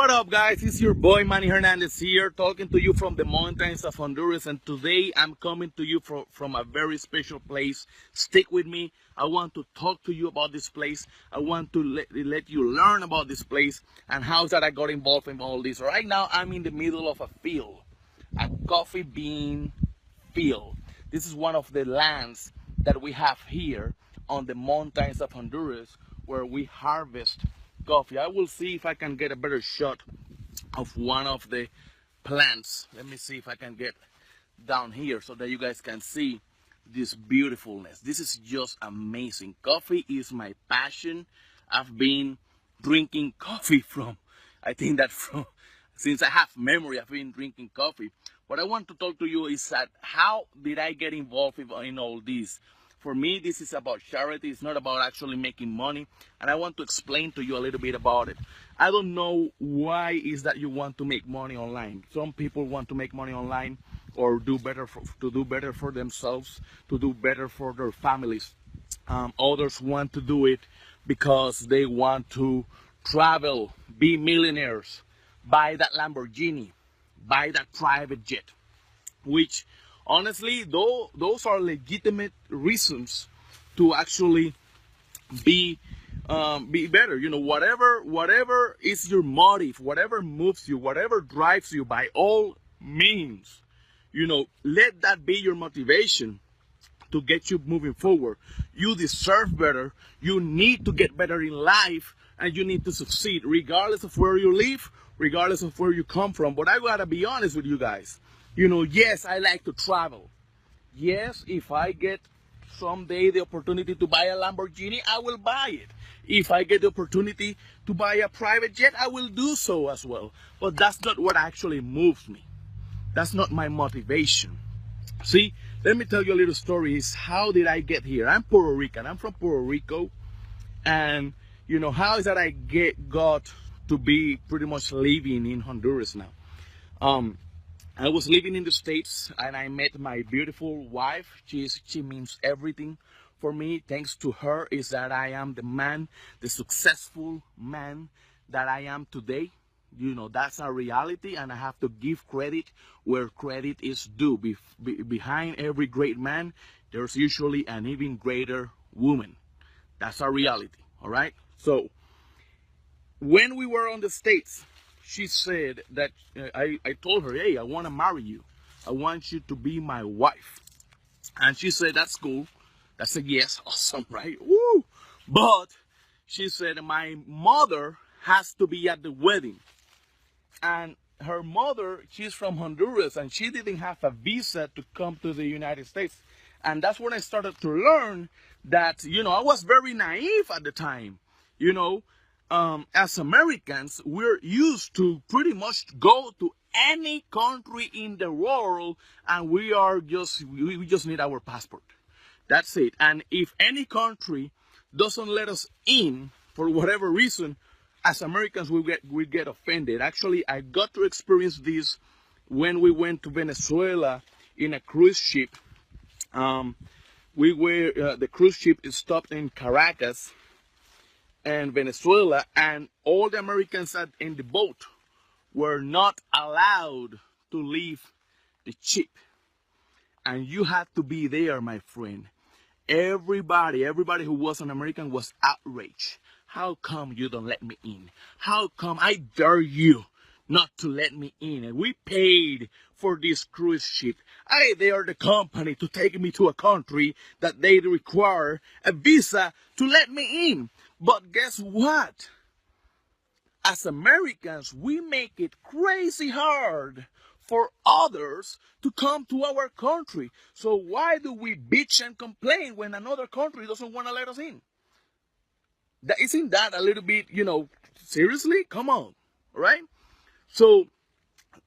What up, guys? It's your boy Manny Hernandez here, talking to you from the mountains of Honduras, and today I'm coming to you from a very special place. Stick with me. I want to talk to you about this place. I want to let you learn about this place and how that I got involved in all this. Right now, I'm in the middle of a field, a coffee bean field. This is one of the lands that we have here on the mountains of Honduras where we harvest coffee. I will see if I can get a better shot of one of the plants. Let me see if I can get down here so that you guys can see this beautifulness. This is just amazing. Coffee is my passion. I've been drinking coffee since I have memory. I've been drinking coffee. What I want to talk to you is that how did I get involved in all this? For me, this is about charity. It's not about actually making money. And I want to explain to you a little bit about it. I don't know why is that you want to make money online. Some people want to make money online or to do better for themselves, to do better for their families. Others want to do it because they want to travel, be millionaires, buy that Lamborghini, buy that private jet, which honestly, those are legitimate reasons to actually be better. You know, whatever is your motive, whatever moves you, whatever drives you, by all means, you know, let that be your motivation to get you moving forward. You deserve better. You need to get better in life, and you need to succeed regardless of where you live, regardless of where you come from. But I gotta be honest with you guys. You know, yes, I like to travel. Yes, if I get someday the opportunity to buy a Lamborghini, I will buy it. If I get the opportunity to buy a private jet, I will do so as well. But that's not what actually moves me. That's not my motivation. See, let me tell you a little story. Is how did I get here? I'm Puerto Rican. I'm from Puerto Rico. And, you know, how is that I got to be pretty much living in Honduras now? I was living in the States and I met my beautiful wife. She means everything for me. Thanks to her is that I am the successful man that I am today. You know, that's a reality, and I have to give credit where credit is due. Behind every great man, there's usually an even greater woman. That's a reality, all right? So when we were on the States, she said that I told her, hey, I want to marry you. I want you to be my wife. And she said, that's cool. I said, yes, awesome, right? Woo! But she said, my mother has to be at the wedding. And her mother, she's from Honduras, and she didn't have a visa to come to the United States. And that's when I started to learn that, you know, I was very naive at the time, you know. As Americans, we're used to pretty much go to any country in the world, and we just need our passport. That's it. And if any country doesn't let us in for whatever reason, as Americans, we get offended. Actually, I got to experience this when we went to Venezuela in a cruise ship. The cruise ship is stopped in Caracas and Venezuela, and all the Americans in the boat were not allowed to leave the ship. And you had to be there, my friend. Everybody who was an American was outraged. How come you don't let me in? How come I dare you not to let me in? And we paid for this cruise ship. They are the company to take me to a country that they require a visa to let me in. But guess what? As Americans, we make it crazy hard for others to come to our country. So why do we bitch and complain when another country doesn't want to let us in? Isn't that a little bit, you know, seriously? Come on, right? So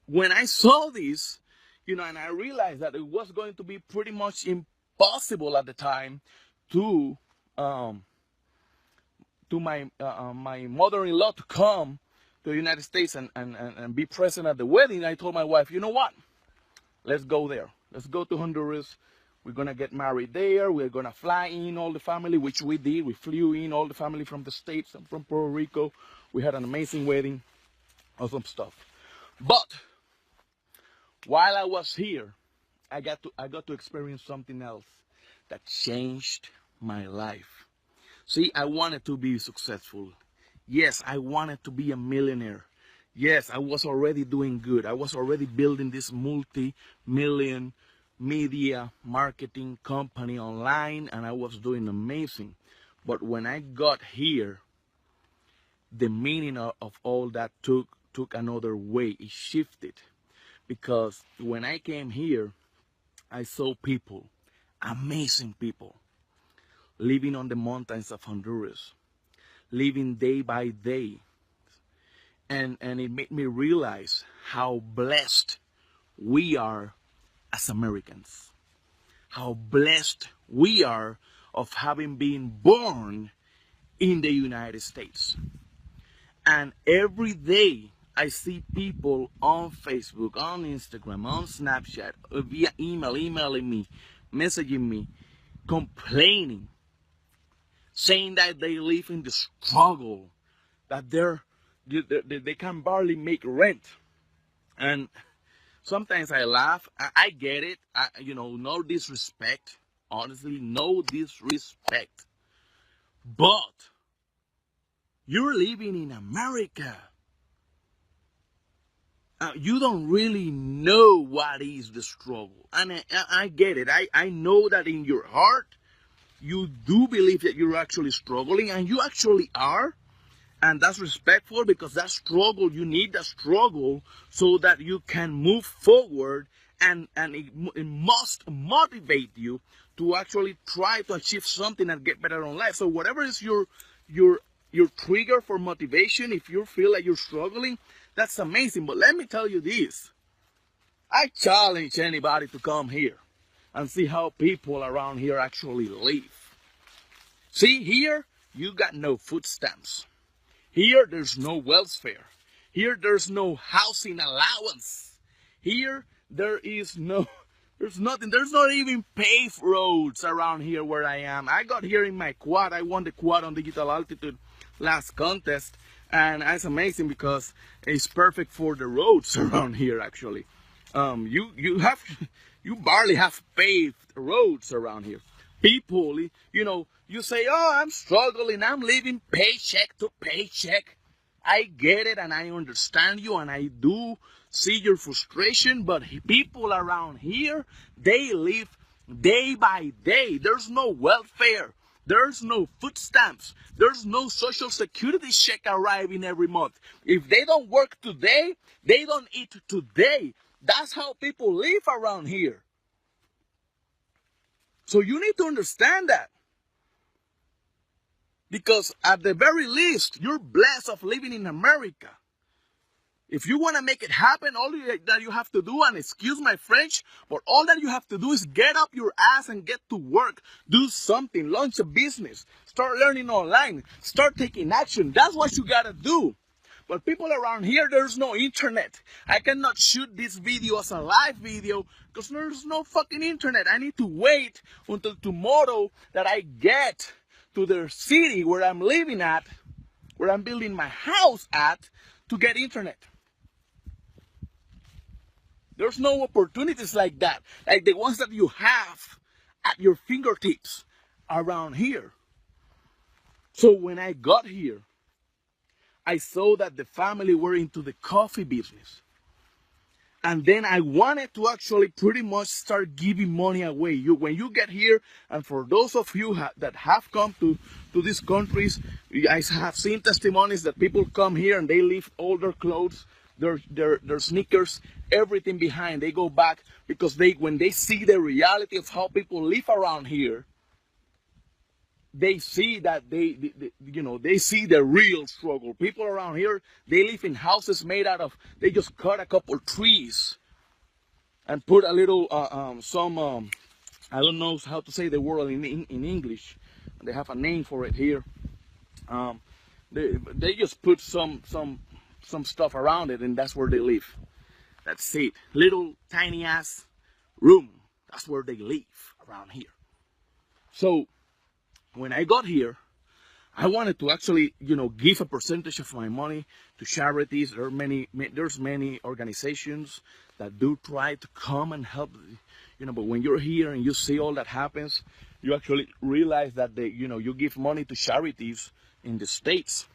when I saw this, you know, and I realized that it was going to be pretty much impossible at the time to my mother-in-law to come to the United States and be present at the wedding, I told my wife, you know what? Let's go there. Let's go to Honduras. We're going to get married there. We're going to fly in all the family, which we did. We flew in all the family from the States and from Puerto Rico. We had an amazing wedding. Awesome stuff. But while I was here, I got to experience something else that changed my life. See, I wanted to be successful. Yes, I wanted to be a millionaire. Yes, I was already doing good. I was already building this multi-million media marketing company online, and I was doing amazing. But when I got here, the meaning of all that took another way. It shifted, because when I came here, I saw people, amazing people, living on the mountains of Honduras, living day by day. And it made me realize how blessed we are as Americans, how blessed we are of having been born in the United States. And every day I see people on Facebook, on Instagram, on Snapchat, via email, emailing me, messaging me, complaining, saying that they live in the struggle, that they can barely make rent. And sometimes I laugh. I get it. No disrespect. Honestly, no disrespect. But you're living in America. You don't really know what is the struggle. And I get it. I know that in your heart, you do believe that you're actually struggling, and you actually are. And that's respectful, because that struggle, you need that struggle so that you can move forward, and it must motivate you to actually try to achieve something and get better in life. So whatever is your trigger for motivation, if you feel like you're struggling, that's amazing. But let me tell you this. I challenge anybody to come here and see how people around here actually live. See, here, you got no food stamps. Here, there's no welfare. Here, there's no housing allowance. Here, there's nothing. There's not even paved roads around here where I am. I got here in my quad. I won the quad on Digital Altitude last contest. And it's amazing because it's perfect for the roads around here, actually. You barely have paved roads around here. People, you say, oh, I'm struggling, I'm living paycheck to paycheck. I get it, and I understand you, and I do see your frustration, but people around here, they live day by day. There's no welfare. There's no food stamps. There's no social security check arriving every month. If they don't work today, they don't eat today. That's how people live around here. So you need to understand that. Because at the very least, you're blessed of living in America. If you want to make it happen, all that you have to do, and excuse my French, but all that you have to do is get up your ass and get to work. Do something. Launch a business. Start learning online. Start taking action. That's what you got to do. But people around here, there's no internet. I cannot shoot this video as a live video because there's no fucking internet. I need to wait until tomorrow that I get to the city where I'm living at, where I'm building my house at, to get internet. There's no opportunities like that, like the ones that you have at your fingertips around here. So when I got here, I saw that the family were into the coffee business. And then I wanted to actually pretty much start giving money away. When you get here, and for those of you that have come to these countries, I have seen testimonies that people come here and they leave all their clothes, their sneakers, everything behind. They go back because when they see the reality of how people live around here, they see that they see the real struggle. People around here, they live in houses made out of, they just cut a couple trees and put a little I don't know how to say the word in English. They have a name for it here. They just put some stuff around it, and that's where they live. That's it. Little tiny ass room. That's where they live around here. So when I got here, I wanted to actually, give a percentage of my money to charities. There's many organizations that do try to come and help, but when you're here and you see all that happens, you actually realize that you give money to charities in the States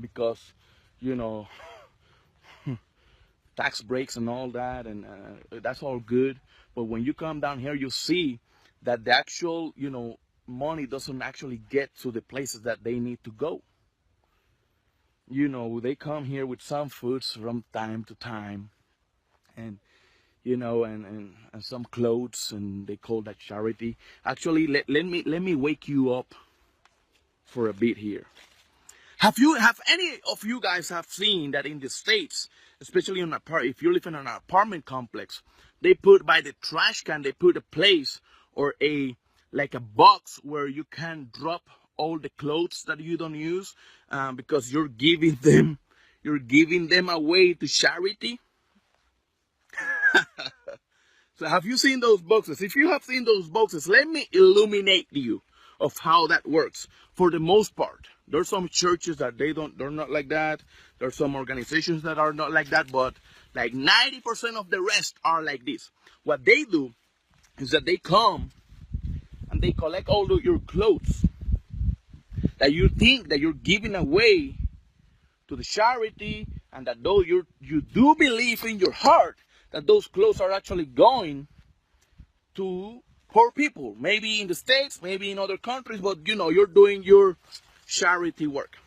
because, you know, tax breaks and all that, and that's all good. But when you come down here, you see that the actual, money doesn't actually get to the places that they need to go. They come here with some foods from time to time, and and some clothes, and they call that charity. Actually, let me wake you up for a bit here. Have any of you guys have seen that in the States, especially if you live in an apartment complex, they put by the trash can, they put a place or like a box where you can drop all the clothes that you don't use, because you're giving them away to charity. So have you seen those boxes? If you have seen those boxes, let me illuminate you of how that works. For the most part, there's some churches that they're not like that. There's some organizations that are not like that, but like 90% of the rest are like this. What they do is that they come and they collect all your clothes that you think that you're giving away to the charity, and that though you do believe in your heart that those clothes are actually going to poor people, maybe in the States, maybe in other countries, but you're doing your charity work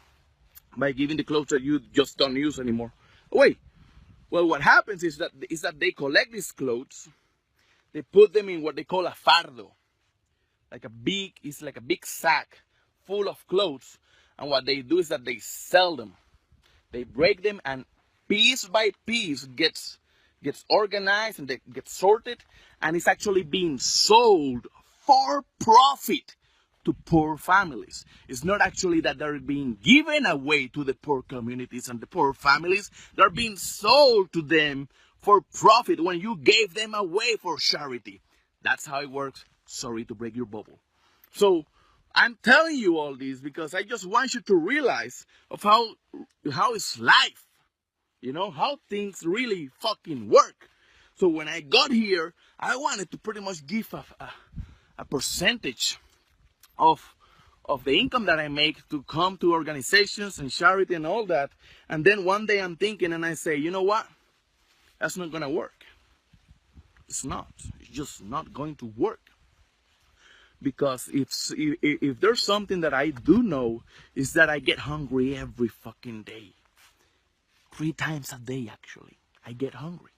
by giving the clothes that you just don't use anymore away. Well, what happens is that they collect these clothes, they put them in what they call a fardo, it's like a big sack full of clothes, and what they do is that they sell them. They break them, and piece by piece gets organized, and they get sorted, and it's actually being sold for profit to poor families. It's not actually that they're being given away to the poor communities and the poor families. They're being sold to them for profit when you gave them away for charity. That's how it works. Sorry to break your bubble. So I'm telling you all this because I just want you to realize of how is life, how things really fucking work. So when I got here, I wanted to pretty much give a percentage of the income that I make to come to organizations and charity and all that. And then one day I'm thinking and I say, you know what? That's not gonna work. It's not. It's just not going to work. Because if there's something that I do know, is that I get hungry every fucking day. 3 times a day, actually. I get hungry.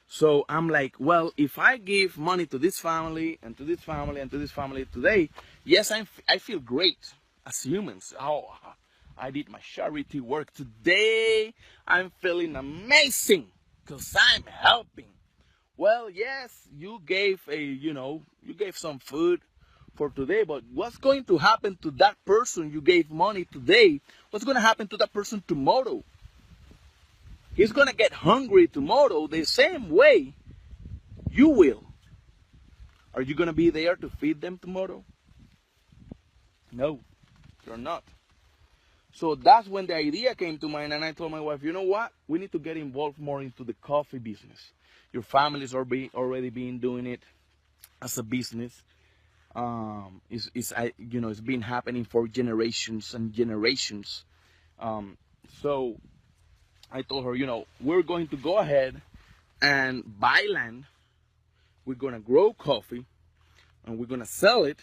So I'm like, well, if I give money to this family and to this family and to this family today, yes, I feel great as humans. Oh, I did my charity work today. I'm feeling amazing because I'm helping. Well, yes, you gave some food for today, but what's going to happen to that person you gave money today? What's going to happen to that person tomorrow? He's going to get hungry tomorrow the same way you will. Are you going to be there to feed them tomorrow? No, you're not. So that's when the idea came to mind, and I told my wife, you know what? We need to get involved more into the coffee business. Your families are already been doing it as a business. It's been happening for generations and generations. So I told her, we're going to go ahead and buy land. We're going to grow coffee, and we're going to sell it.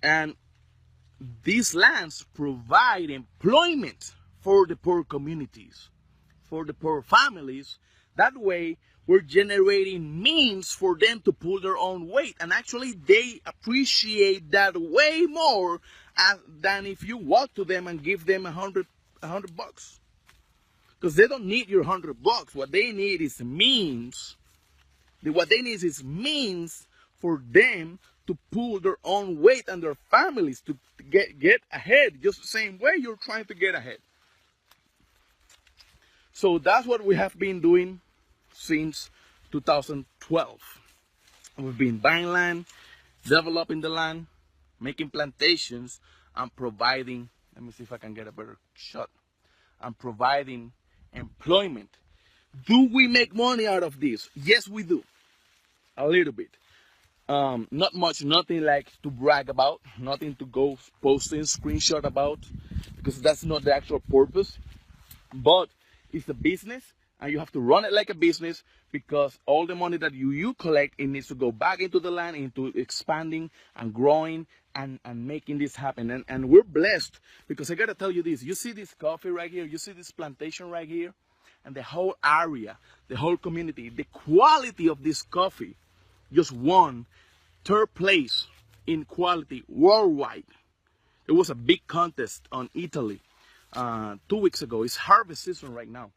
And these lands provide employment for the poor communities, for the poor families. That way, we're generating means for them to pull their own weight. And actually, they appreciate that way more than if you walk to them and give them $100. Because they don't need your $100. What they need is means. What they need is means for them to pull their own weight and their families to get ahead, just the same way you're trying to get ahead. So that's what we have been doing since 2012. We've been buying land, developing the land, making plantations, I'm providing, let me see if I can get a better shot. I'm providing employment. Do we make money out of this? Yes, we do. A little bit. Not much, nothing like to brag about, nothing to go posting screenshot about, because that's not the actual purpose. But it's a business, and you have to run it like a business, because all the money that you collect, it needs to go back into the land, into expanding and growing and making this happen. And we're blessed, because I gotta tell you this. You see this coffee right here, you see this plantation right here, and the whole area, the whole community, the quality of this coffee just won third place in quality worldwide. There was a big contest on Italy 2 weeks ago. It's harvest season right now.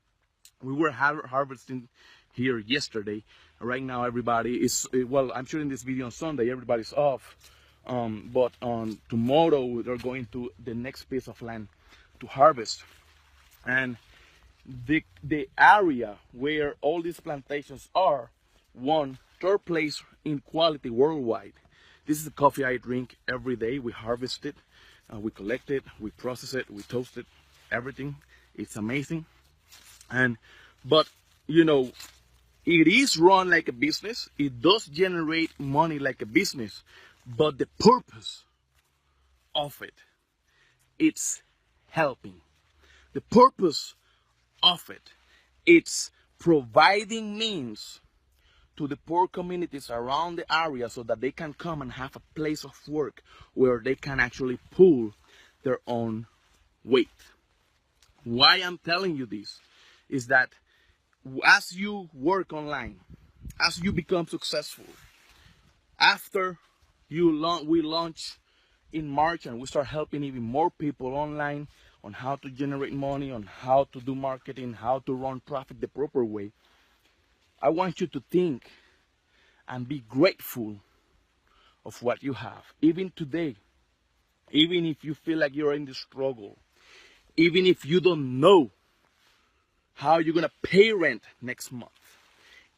We were harvesting here yesterday. Right now everybody is, well, I'm shooting this video on Sunday, everybody's off. But on tomorrow they're going to the next piece of land to harvest. And the area where all these plantations are won third place in quality worldwide. This is the coffee I drink every day. We harvest it, we collect it, we process it, we toast it, everything. It's amazing. But you know, it is run like a business. It does generate money like a business, but the purpose of it, it's helping. The purpose of it, it's providing means to the poor communities around the area so that they can come and have a place of work where they can actually pull their own weight. Why I'm telling you this is that as you work online, as you become successful, after we launch in March and we start helping even more people online on how to generate money, on how to do marketing, how to run traffic the proper way, I want you to think and be grateful of what you have. Even today, even if you feel like you're in the struggle, even if you don't know how you're gonna pay rent next month,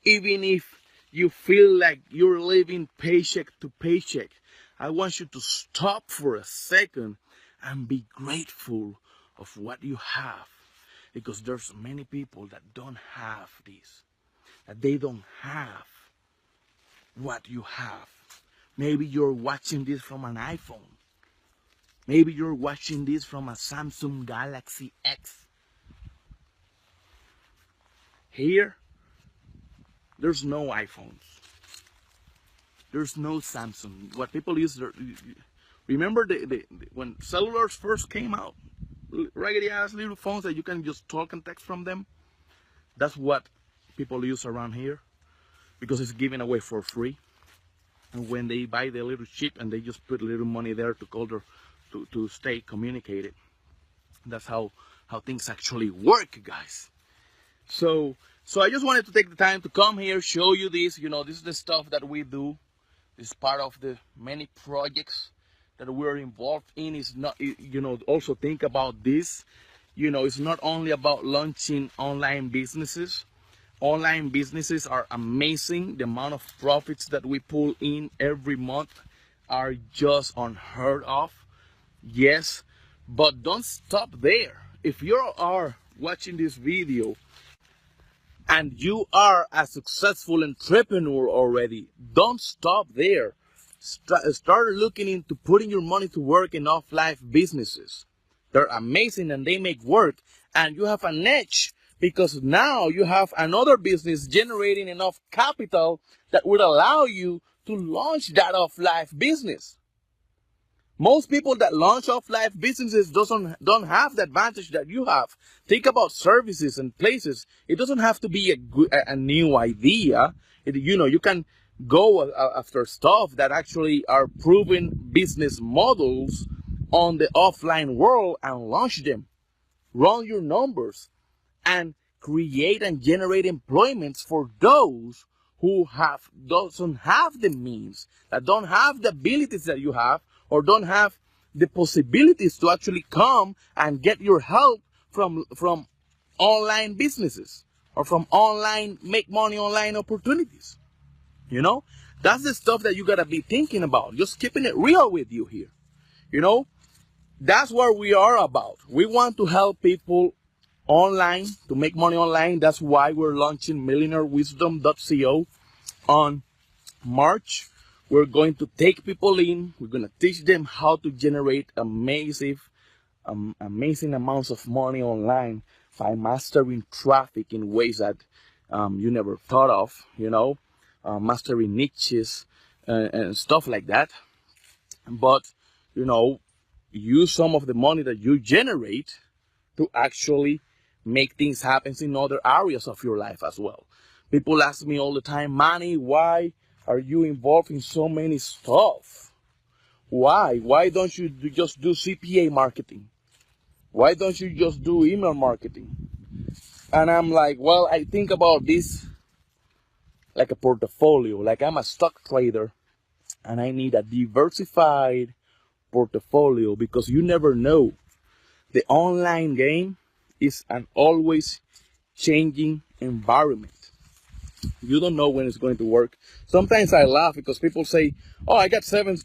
even if you feel like you're living paycheck to paycheck, I want you to stop for a second and be grateful of what you have, because there's many people that don't have this, that they don't have what you have. Maybe you're watching this from an iPhone. Maybe you're watching this from a Samsung Galaxy X. Here, there's no iPhones. There's no Samsung. What people use, remember when cellulars first came out? Raggedy ass little phones that you can just talk and text from them. That's what people use around here, because it's given away for free. And when they buy the little chip and they just put a little money there to call their, to stay communicated. That's how things actually work, guys. So I just wanted to take the time to come here, show you this. You know, this is the stuff that we do. It's part of the many projects that we're involved in. Is not, you know, also think about this. You know, it's not only about launching online businesses. Online businesses are amazing. The amount of profits that we pull in every month are just unheard of. Yes, but don't stop there. If you are watching this video and you are a successful entrepreneur already, don't stop there. Start looking into putting your money to work in off-life businesses. They're amazing and they make work, and you have an edge because now you have another business generating enough capital that would allow you to launch that off-life business. Most people that launch off-life businesses don't have the advantage that you have. Think about services and places. It doesn't have to be a new idea. You know, you can go after stuff that actually are proven business models on the offline world and launch them. Run your numbers and create and generate employments for those who doesn't have the means, that don't have the abilities that you have, or don't have the possibilities to actually come and get your help from online businesses or from online make money online opportunities. You know, that's the stuff that you gotta be thinking about. Just keeping it real with you here. You know, that's what we are about. We want to help people online to make money online. That's why we're launching millionairewisdom.co on March. We're going to take people in. We're going to teach them how to generate amazing amounts of money online by mastering traffic in ways that you never thought of, mastering niches and stuff like that. But, use some of the money that you generate to actually make things happen in other areas of your life as well. People ask me all the time, Manny, why are you involved in so many stuff? Why? Why don't you just do CPA marketing? Why don't you just do email marketing? And I'm like, well, I think about this like a portfolio. Like I'm a stock trader and I need a diversified portfolio because you never know. The online game is an always changing environment. You don't know when it's going to work. Sometimes I laugh because people say, oh, I got seven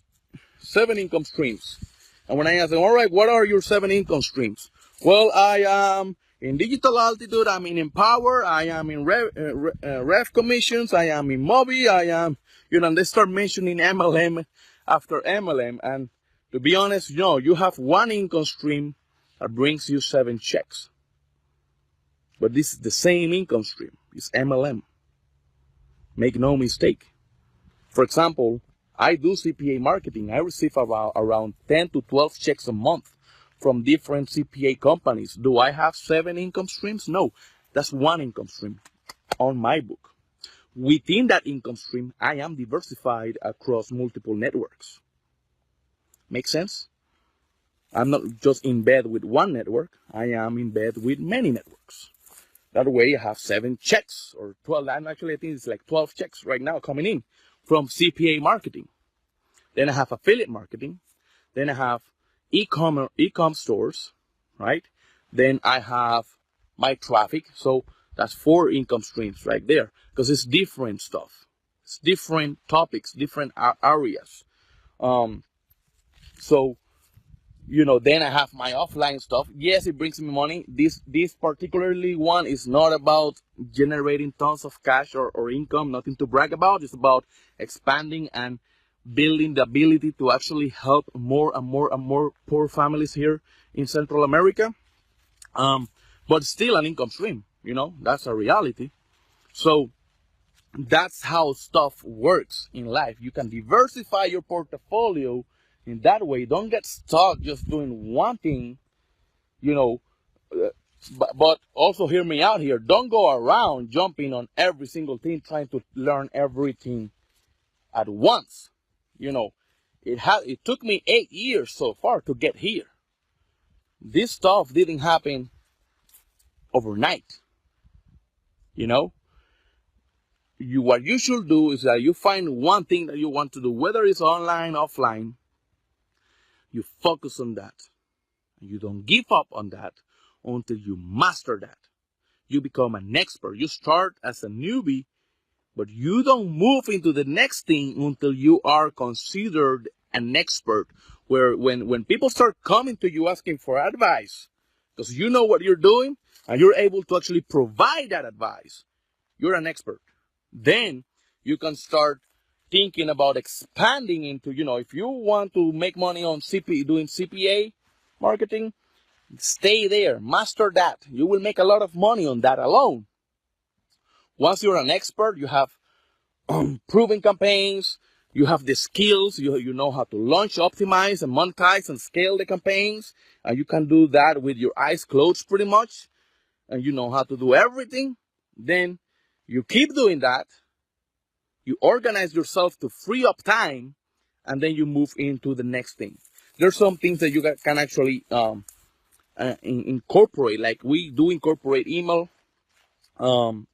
income streams. And when I ask them, all right, what are your 7 income streams? Well, I am in digital altitude, I'm in Empower, I am in ref commissions, I am in Mobi, I am, and they start mentioning MLM after MLM. And to be honest, you have 1 income stream that brings you 7 checks. But this is the same income stream. It's MLM. Make no mistake. For example, I do CPA marketing. I receive around 10 to 12 checks a month from different CPA companies. Do I have 7 income streams? No, that's 1 income stream on my book. Within that income stream, I am diversified across multiple networks. Make sense? I'm not just in bed with one network. I am in bed with many networks. That way I have 7 checks or 12. I think it's like 12 checks right now coming in from CPA marketing. Then I have affiliate marketing. Then I have e-com stores, right? Then I have my traffic. So that's 4 income streams right there because it's different stuff. It's different topics, different areas. Then I have my offline stuff. Yes, it brings me money. This particularly one is not about generating tons of cash or income, nothing to brag about. It's about expanding and building the ability to actually help more and more poor families here in Central America. But still an income stream, that's a reality. So that's how stuff works in life. You can diversify your portfolio in that way. Don't get stuck just doing one thing, but also hear me out here. Don't go around jumping on every single thing, trying to learn everything at once. It took me 8 years so far to get here. This stuff didn't happen overnight. What you should do is that you find one thing that you want to do, whether it's online, offline. You focus on that. You don't give up on that until you master that. You become an expert. You start as a newbie, but you don't move into the next thing until you are considered an expert. Where when people start coming to you asking for advice, because you know what you're doing and you're able to actually provide that advice, you're an expert. Then you can start thinking about expanding into, if you want to make money on doing CPA marketing, stay there, master that. You will make a lot of money on that alone. Once you're an expert, you have proven campaigns, you have the skills, you know how to launch, optimize, and monetize and scale the campaigns, and you can do that with your eyes closed pretty much, and you know how to do everything. Then you keep doing that. You organize yourself to free up time, and then you move into the next thing. There's some things that you can actually incorporate. Like we do incorporate email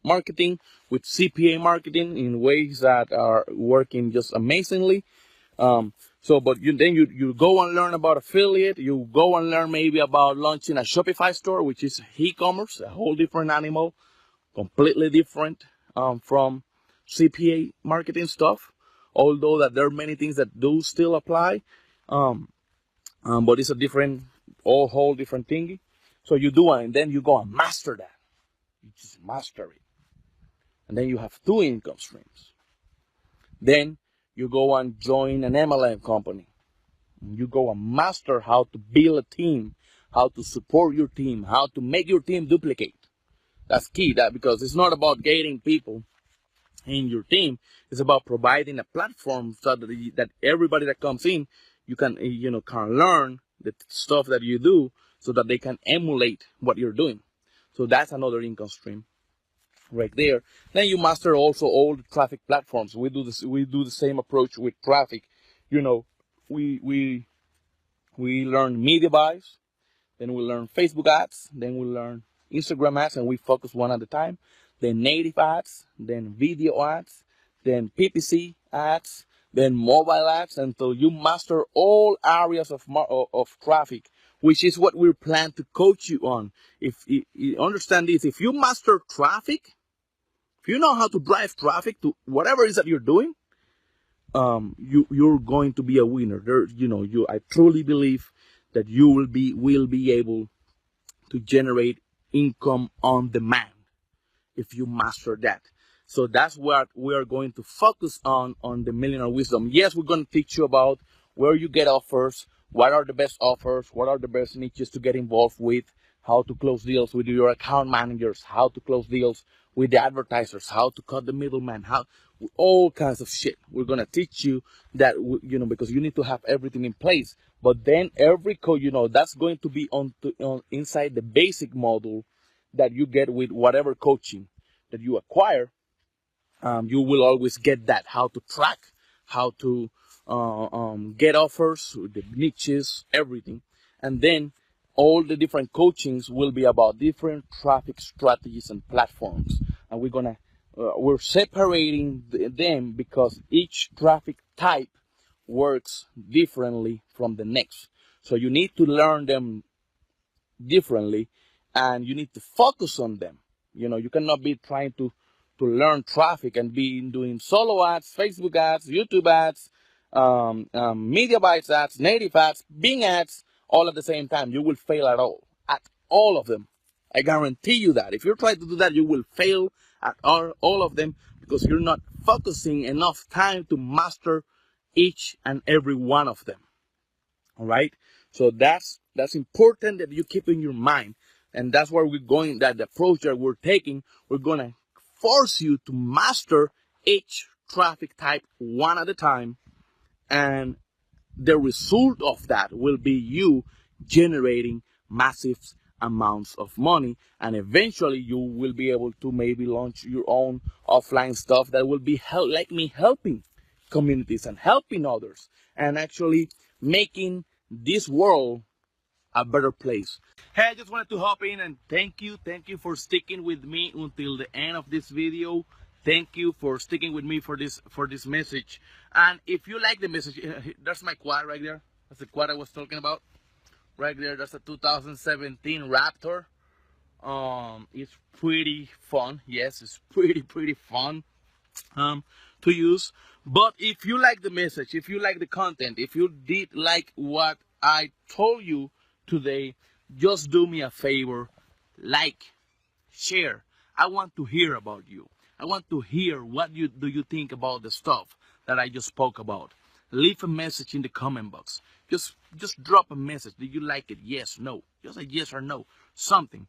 marketing with CPA marketing in ways that are working just amazingly. But you go and learn about affiliate. You go and learn maybe about launching a Shopify store, which is e-commerce, a whole different animal, completely different from CPA marketing stuff, although that there are many things that do still apply, but it's a different all whole different thingy. So you do it, and then you go and master that. You just master it. And then you have two income streams. Then you go and join an MLM company. You go and master how to build a team, how to support your team, how to make your team duplicate. That's key, that because it's not about getting people in your team. It's about providing a platform so that everybody that comes in, you can can learn the stuff that you do, so that they can emulate what you're doing. So that's another income stream right there. Then you master also all the traffic platforms. We do this. We do the same approach with traffic. We learn media buys. Then we learn Facebook ads, then we learn Instagram ads, and we focus one at a time. Then native ads, then video ads, then PPC ads, then mobile ads, until you master all areas of traffic, which is what we plan to coach you on. If you understand this, if you master traffic, if you know how to drive traffic to whatever it is that you're doing, you're going to be a winner. I truly believe that you will be able to generate income on demand if you master that. So that's what we are going to focus on the Millionaire Wisdom. Yes, we're going to teach you about where you get offers, what are the best offers, what are the best niches to get involved with, how to close deals with your account managers, how to close deals with the advertisers, how to cut the middleman, all kinds of shit. We're going to teach you that, because you need to have everything in place. But then every code, that's going to be on inside the basic model that you get with whatever coaching that you acquire. You will always get that, how to track, how to get offers, the niches, everything. And then all the different coachings will be about different traffic strategies and platforms. And we're separating them because each traffic type works differently from the next. So you need to learn them differently, and you need to focus on them. You cannot be trying to learn traffic and be doing solo ads, Facebook ads, YouTube ads, media bites ads, native ads, Bing ads, all at the same time. You will fail at all of them. I guarantee you that. If you're trying to do that, you will fail at all of them, because you're not focusing enough time to master each and every one of them. All right. So that's important that you keep in your mind. And that's where we're going, that the approach that we're taking, we're going to force you to master each traffic type one at a time. And the result of that will be you generating massive amounts of money. And eventually you will be able to maybe launch your own offline stuff that will be like me, helping communities and helping others, and actually making this world a better place. Hey, I just wanted to hop in and thank you for sticking with me until the end of this video. Thank you for sticking with me for this message. And if you like the message, there's my quad right there. That's the quad I was talking about right there. That's a 2017 Raptor. It's pretty fun. Yes, it's pretty fun to use. But if you like the message, if you like the content, if you did like what I told you today, just do me a favor, like, share. I want to hear about you. I want to hear what you think about the stuff that I just spoke about. Leave a message in the comment box. Just drop a message. Do you like it? Yes, no. Just a yes or no. Something,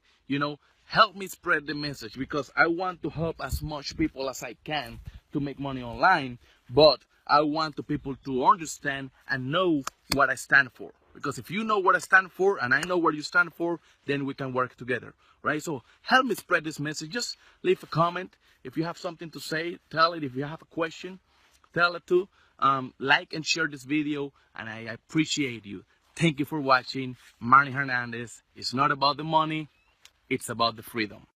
help me spread the message, because I want to help as much people as I can to make money online, but I want the people to understand and know what I stand for. Because if you know what I stand for and I know what you stand for, then we can work together, right? So help me spread this message. Just leave a comment. If you have something to say, tell it. If you have a question, tell it too. Like and share this video, and I appreciate you. Thank you for watching. Manny Hernandez. It's not about the money, it's about the freedom.